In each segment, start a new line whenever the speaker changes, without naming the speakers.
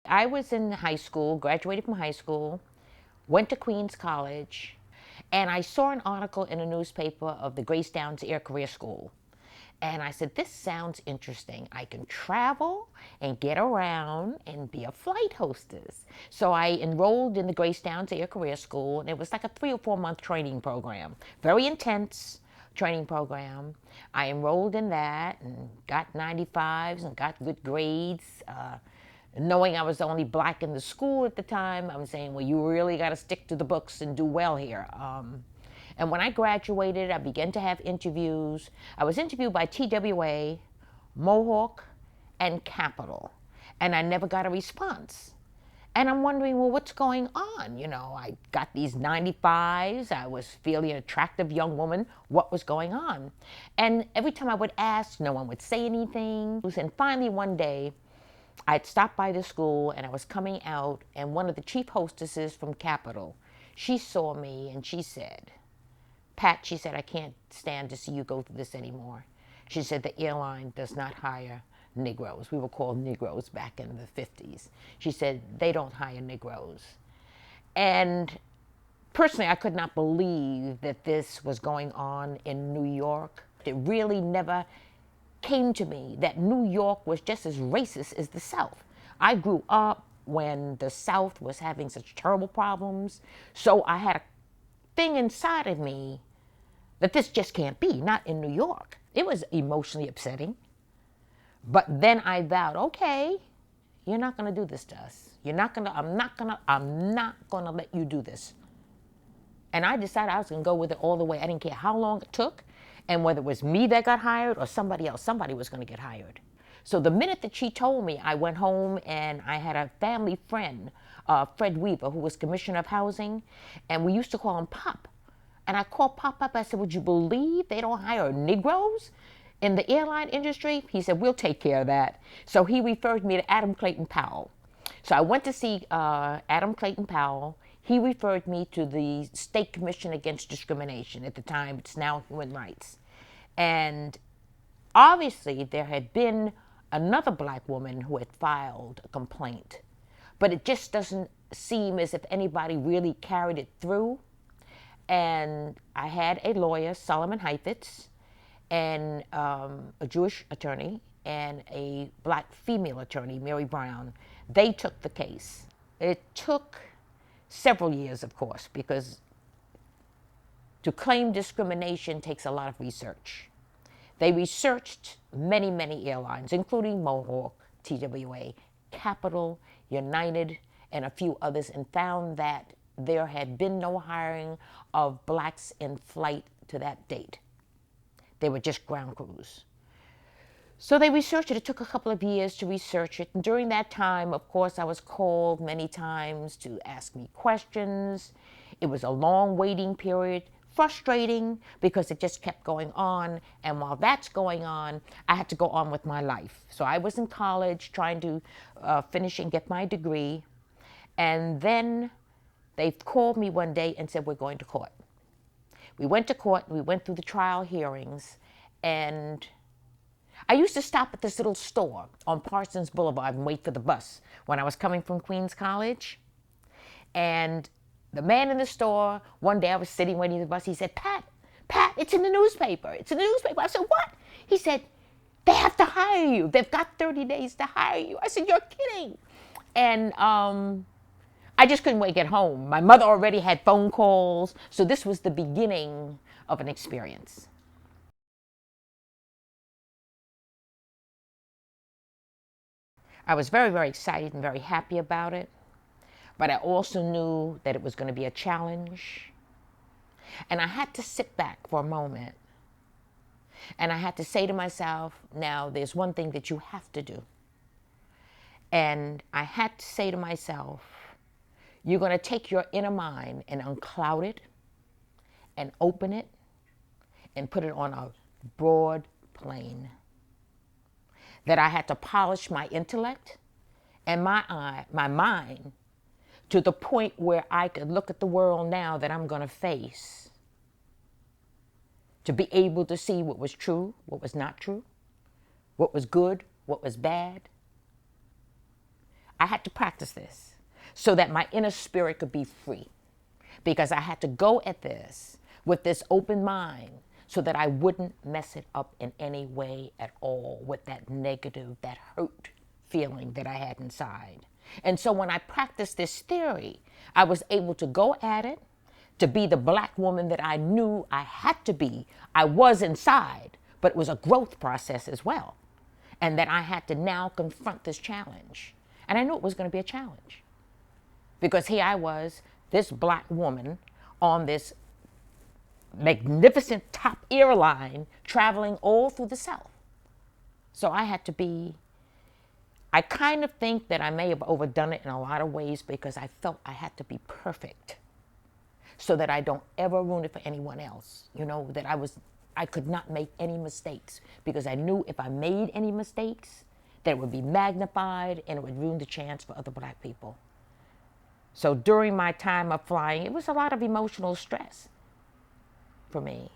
I was in high school, graduated from high school, went to Queens College, and I saw an article in a newspaper of the Grace Downs Air Career School. And I said, this sounds interesting. I can travel and get around and be a flight hostess. So I enrolled in the Grace Downs Air Career School, and it was like a 3 or 4 month training program. Very intense training program. I enrolled in that and got 95s and got good grades. Knowing I was the only black in the school at the time, I'm saying, well, you really got to stick to the books and do well here. And when I graduated, I began to have interviews. I was interviewed by TWA, Mohawk, and Capital, and I never got a response. And I'm wondering, well, what's going on? You know, I got these 95s. I was fairly an attractive young woman. What was going on? And every time I would ask, no one would say anything. And finally, one day, I'd stopped by the school and I was coming out, and one of the chief hostesses from Capital, she saw me and she said, Pat, she said, I can't stand to see you go through this anymore. She said, the airline does not hire Negroes. We were called Negroes back in the 50s. She said, they don't hire Negroes. And personally, I could not believe that this was going on in New York. It really never came to me that New York was just as racist as the South. I grew up when the South was having such terrible problems, so I had a thing inside of me that this just can't be, not in New York. It was emotionally upsetting. But then I vowed, okay, you're not gonna do this to us. I'm not gonna let you do this. And I decided I was gonna go with it all the way. I didn't care how long it took, and whether it was me that got hired or somebody else, somebody was gonna get hired. So the minute that she told me, I went home and I had a family friend, Fred Weaver, who was Commissioner of Housing, and we used to call him Pop. And I called Pop up, I said, would you believe they don't hire Negroes in the airline industry? He said, we'll take care of that. So he referred me to Adam Clayton Powell. So I went to see Adam Clayton Powell. He referred me to the State Commission Against Discrimination. At the time, it's now Human Rights. And obviously, there had been another black woman who had filed a complaint. But it just doesn't seem as if anybody really carried it through. And I had a lawyer, Solomon Heifetz, and a Jewish attorney, and a black female attorney, Mary Brown. They took the case. It took several years, of course, because to claim discrimination takes a lot of research. They researched many, many airlines, including Mohawk, TWA, Capital, United, and a few others, and found that there had been no hiring of blacks in flight to that date. They were just ground crews. So they researched it. It took a couple of years to research it. And during that time, of course, I was called many times to ask me questions. It was a long waiting period, frustrating because it just kept going on. And while that's going on, I had to go on with my life. So I was in college trying to finish and get my degree. And then they called me one day and said, we're going to court. We went to court, we went through the trial hearings, and I used to stop at this little store on Parsons Boulevard and wait for the bus when I was coming from Queens College. And the man in the store, one day I was sitting waiting for the bus, he said, Pat, it's in the newspaper. It's in the newspaper. I said, what? He said, they have to hire you. They've got 30 days to hire you. I said, you're kidding. And I just couldn't wait to get home. My mother already had phone calls, so this was the beginning of an experience. I was very, very excited and very happy about it, but I also knew that it was going to be a challenge. And I had to sit back for a moment, and I had to say to myself, now there's one thing that you have to do. And I had to say to myself, you're going to take your inner mind and uncloud it and open it and put it on a broad plane. That I had to polish my intellect and my mind to the point where I could look at the world now that I'm going to face, to be able to see what was true, what was not true, what was good, what was bad. I had to practice this so that my inner spirit could be free, because I had to go at this with this open mind so that I wouldn't mess it up in any way at all with that negative, that hurt feeling that I had inside. And so when I practiced this theory, I was able to go at it, to be the black woman that I knew I had to be. I was inside, but it was a growth process as well. And that I had to now confront this challenge. And I knew it was going to be a challenge. Because here I was, this black woman on this magnificent top airline traveling all through the South. So I had to be, I kind of think that I may have overdone it in a lot of ways because I felt I had to be perfect so that I don't ever ruin it for anyone else. You know, that I could not make any mistakes because I knew if I made any mistakes, that it would be magnified and it would ruin the chance for other black people. So during my time of flying, it was a lot of emotional stress for me.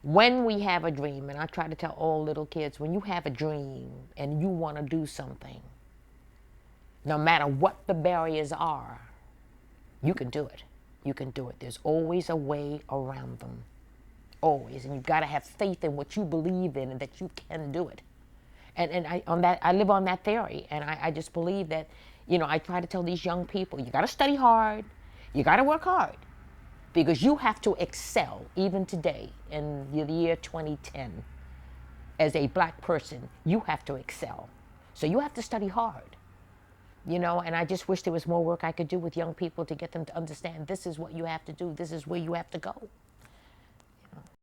When we have a dream, and I try to tell all little kids, when you have a dream and you want to do something, no matter what the barriers are, you can do it. You can do it. There's always a way around them. Always. And you've got to have faith in what you believe in and that you can do it. And I live on that theory. And I just believe that, you know, I try to tell these young people, you got to study hard. You got to work hard. Because you have to excel, even today, in the year 2010. As a black person, you have to excel. So you have to study hard. You know, and I just wish there was more work I could do with young people to get them to understand this is what you have to do. This is where you have to go.